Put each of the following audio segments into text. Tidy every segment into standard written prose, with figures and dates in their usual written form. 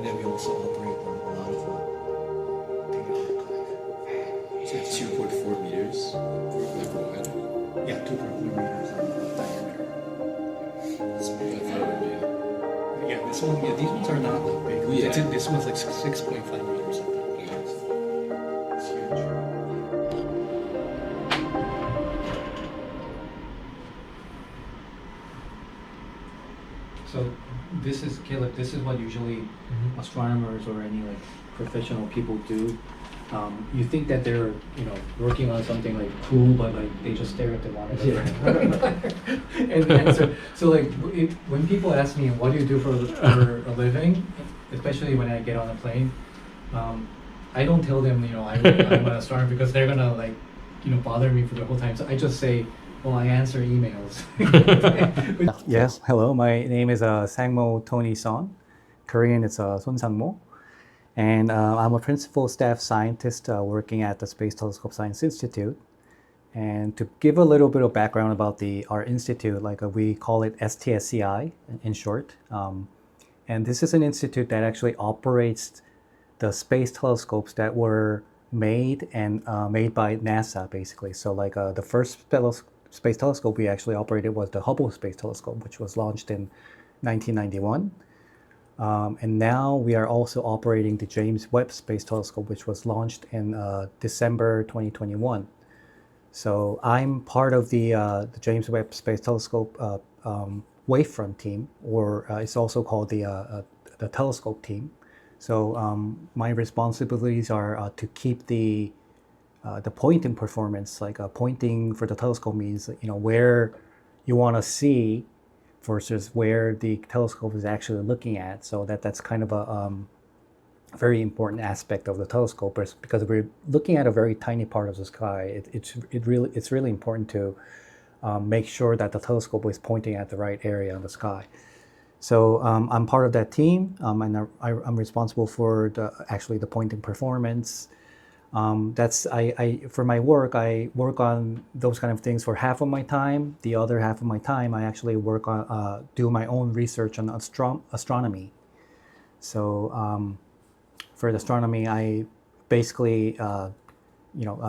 And then we also operate on a lot of So it's 2.4 meters like wide. yeah, 2.4 meters in diameter. That's very big. Yeah, this one, yeah, these ones are not that big. Yeah. This one's like 6.5 meters. It's huge. So this is Caleb. This is what usually astronomers or any like professional people do. You think that they're working on something like cool, but like they just stare at the monitor. Yeah. and so like when people ask me what do you do for a living, especially when I get on a plane, I don't tell them I'm an astronomer because they're gonna like bother me for the whole time. So I just say, well, I answer emails. Yes, hello. My name is Sangmo Tony Sohn. Korean, it's Son Sangmo. And I'm a principal staff scientist working at the Space Telescope Science Institute. And to give a little bit of background about our institute, like we call it STSCI in short. And this is an institute that actually operates the space telescopes that were made by NASA, basically. So like the first space telescope we actually operated was the Hubble Space Telescope, which was launched in 1991. And now we are also operating the James Webb Space Telescope, which was launched in December 2021. So I'm part of the James Webb Space Telescope wavefront team, or it's also called the telescope team. So my responsibilities are to keep the pointing performance, like pointing for the telescope means where you want to see versus where the telescope is actually looking at. So that's kind of a very important aspect of the telescope, because we're looking at a very tiny part of the sky. It's really important to make sure that the telescope is pointing at the right area in the sky. So I'm part of that team, and I'm responsible for the pointing performance. For my work, I work on those kind of things for half of my time. The other half of my time, I actually work on do my own research on astronomy. So for the astronomy, I basically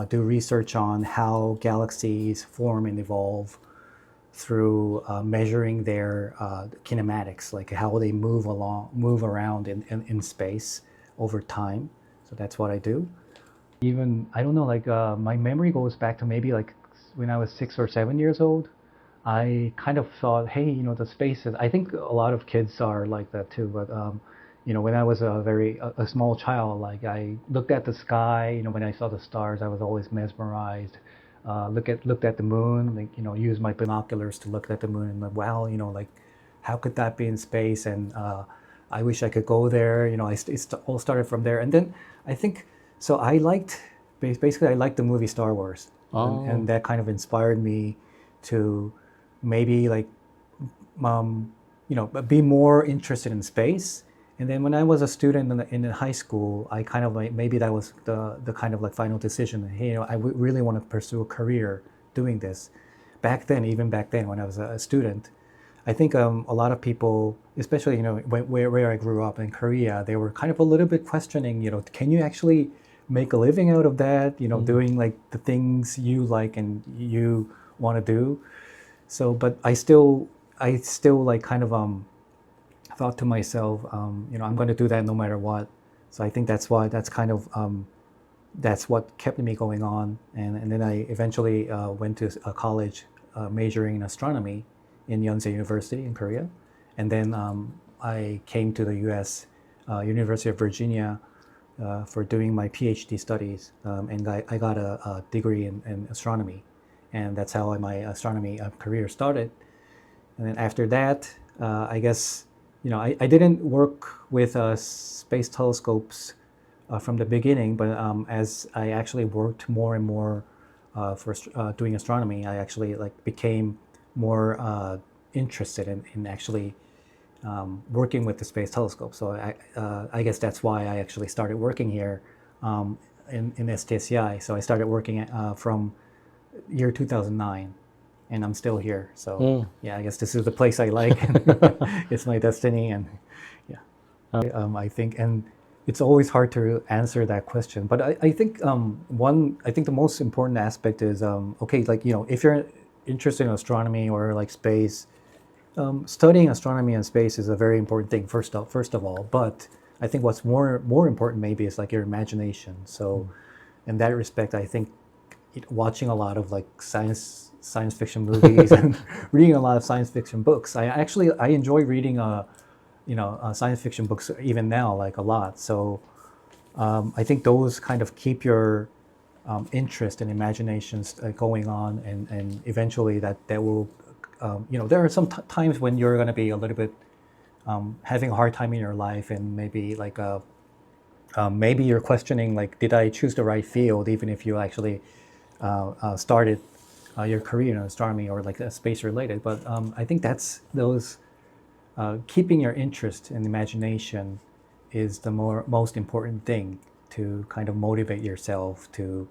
do research on how galaxies form and evolve through measuring their kinematics, like how they move around in space over time. So that's what I do. Even, I don't know, like my memory goes back to maybe like when I was 6 or 7 years old. I kind of thought, hey, the space is, I think a lot of kids are like that too, but when I was a small child, like I looked at the sky, when I saw the stars, I was always mesmerized. Looked at the moon, like, used my binoculars to look at the moon and like, wow, like how could that be in space? And I wish I could go there. It all started from there. And then I think, so I liked the movie Star Wars, and that kind of inspired me to maybe like, be more interested in space. And then when I was a student in high school, I kind of like, maybe that was the kind of like final decision. Hey, I really want to pursue a career doing this. Even back then when I was a student, I think a lot of people, especially where I grew up in Korea, they were kind of a little bit questioning, can you actually make a living out of that, doing like the things you like and you want to do. So, but I still like kind of thought to myself, I'm going to do that no matter what. So I think that's kind of that's what kept me going on. And then I eventually went to a college majoring in astronomy in Yonsei University in Korea. And then I came to the U.S. University of Virginia for doing my PhD studies, and I got a degree in astronomy, and that's how my astronomy career started. And then after that, I guess I didn't work with space telescopes from the beginning, but as I actually worked more and more for doing astronomy, I actually like became more interested in actually working with the space telescope. So I guess that's why I actually started working here in STSCI. So I started working from year 2009, and I'm still here. So yeah, I guess this is the place I like. It's my destiny, and yeah. I think, and it's always hard to answer that question. But I think I think the most important aspect is okay, like if you're interested in astronomy or like space, studying astronomy and space is a very important thing. First of all, but I think what's more important maybe is like your imagination. So, in that respect, I think watching a lot of like science fiction movies and reading a lot of science fiction books. I enjoy reading science fiction books even now, like a lot. So I think those kind of keep your interest and imaginations going on, and eventually that will there are some times when you're going to be a little bit having a hard time in your life, and maybe like maybe you're questioning like, did I choose the right field, even if you actually started your career in astronomy or like space related. But I think that's those keeping your interest and imagination is the most important thing to kind of motivate yourself to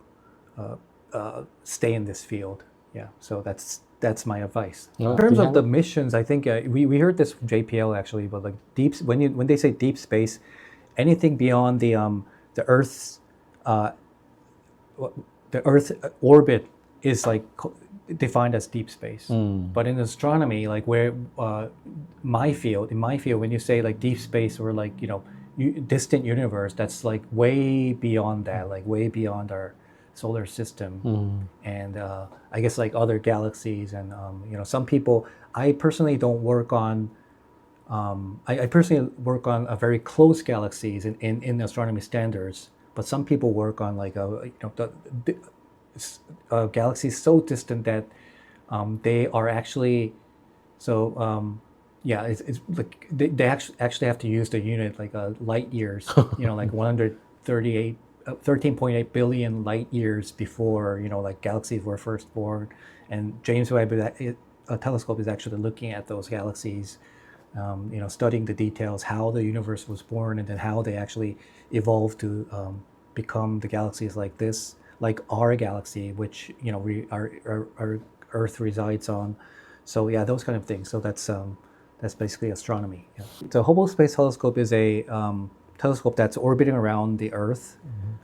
stay in this field. Yeah, so that's my advice. In terms of the missions, I think we heard this from JPL actually, but like when they say deep space, anything beyond the Earth's the Earth orbit is like defined as deep space. But in astronomy, like where in my field, when you say like deep space or like distant universe, that's like way beyond that, like way beyond our solar system, and I guess like other galaxies, and some people. I personally don't work on. I personally work on a very close galaxies in astronomy standards, but some people work on like galaxies so distant that they are actually it's like they actually have to use the unit like light years, like 13.8 billion light years before like galaxies were first born, and James Webb telescope is actually looking at those galaxies, studying the details, how the universe was born, and then how they actually evolved to become the galaxies like this, like our galaxy, which our Earth resides on. So yeah, those kind of things. So that's basically astronomy. Yeah. The Hubble Space Telescope is a telescope that's orbiting around the Earth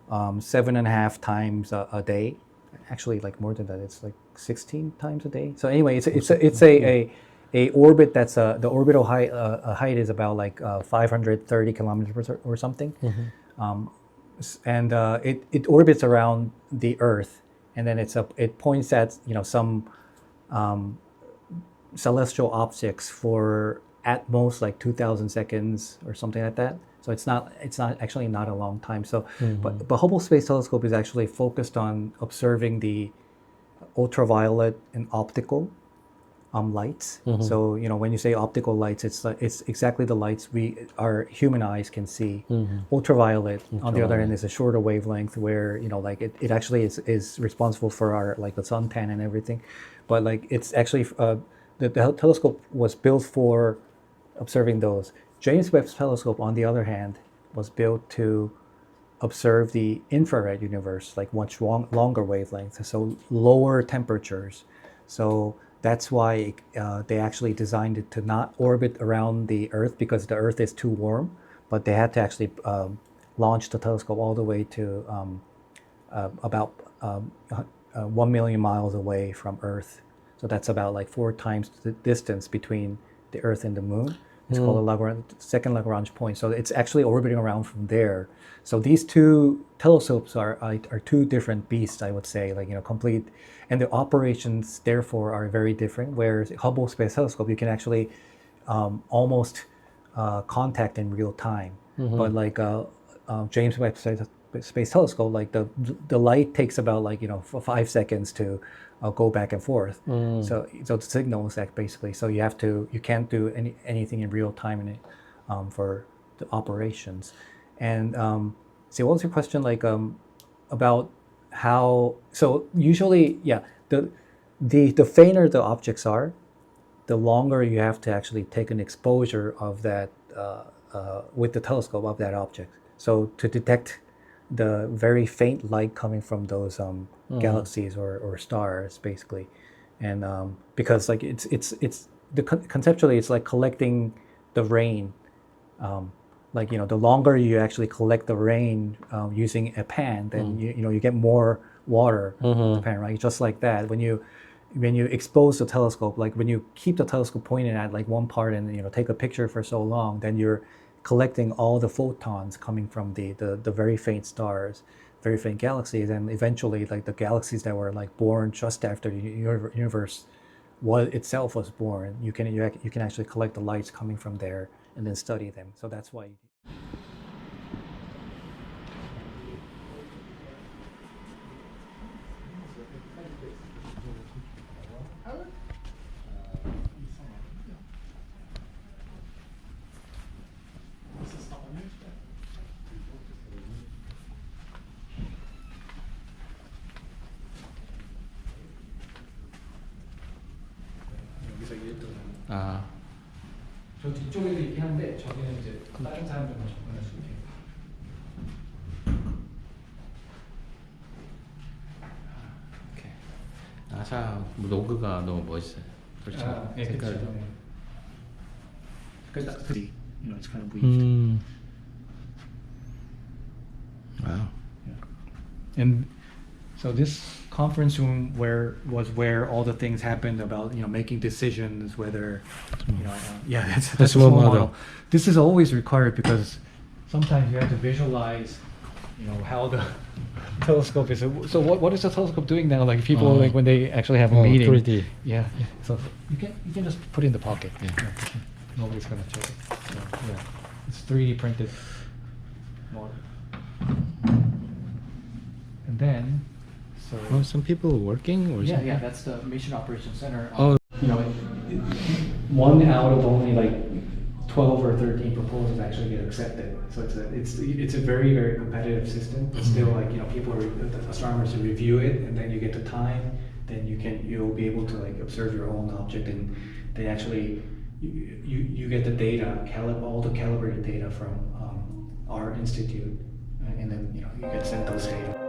7.5 times a day. Actually, like more than that, it's like 16 times a day. So anyway, it's a orbit that's the orbital height is about like 530 kilometers or something, and it orbits around the Earth, and then it points at some celestial objects for at most like 2,000 seconds or something like that. So it's not actually not a long time. So but Hubble Space Telescope is actually focused on observing the ultraviolet and optical lights. So when you say optical lights, it's exactly the lights our human eyes can see. Ultraviolet, on the other hand, is a shorter wavelength where like it actually is responsible for our like the suntan and everything, but like it's actually the telescope was built for observing those. James Webb Telescope, on the other hand, was built to observe the infrared universe, like much longer wavelengths, so lower temperatures. So that's why they actually designed it to not orbit around the Earth, because the Earth is too warm. But they had to actually launch the telescope all the way to about 1 million miles away from Earth. So that's about like 4 times the distance between the Earth and the Moon. It's called a second Lagrange point. So it's actually orbiting around from there. So these two telescopes are two different beasts, I would say, like complete, and the operations therefore are very different. Whereas Hubble Space Telescope, you can actually almost contact in real time. But like James Webb Space Telescope, like the light takes about like 5 seconds to go back and forth. So the signal is that basically. So you can't do anything in real time in it for the operations. And so what was your question like about how? So usually, yeah, the fainter the objects are, the longer you have to actually take an exposure of that with the telescope of that object. So to detect the very faint light coming from those galaxies or stars, basically, and because like conceptually it's like collecting the rain like, the longer you actually collect the rain using a pan, then you get more water in the pan, right? Just like that, when you expose the telescope, like when you keep the telescope pointed at like one part and take a picture for so long, then you're collecting all the photons coming from the very faint stars, very faint galaxies, and eventually like the galaxies that were like born just after the universe itself was born. You can actually collect the lights coming from there and then study them. So that's why. 아, 저 뒤쪽에도 있긴 한데 저기는 이제 다른 사람들만 접근할 수 있게. 오케이. 나사 로그가 너무 멋있어요. 그렇죠. 예, 색깔도. 그렇죠. Because that's it's kind of weaved. Wow. And so this conference room was where all the things happened about making decisions whether that's a small model. This is always required because sometimes you have to visualize how the telescope is. So what is the telescope doing now? Like people like when they actually have a meeting. 3D. Yeah. So you can just put it in the pocket. Yeah. Nobody's gonna check it. So, yeah. It's 3D printed model. And then Oh, some people working or something? yeah, that's the Mission Operations Center. Oh. One out of only like 12 or 13 proposals actually get accepted. So it's a very, very competitive system. But still, like the astronomers review it, and then you get the time. Then you'll be able to like observe your own object, and they actually you get the data, all the calibrated data from our institute, and then you get sent those data.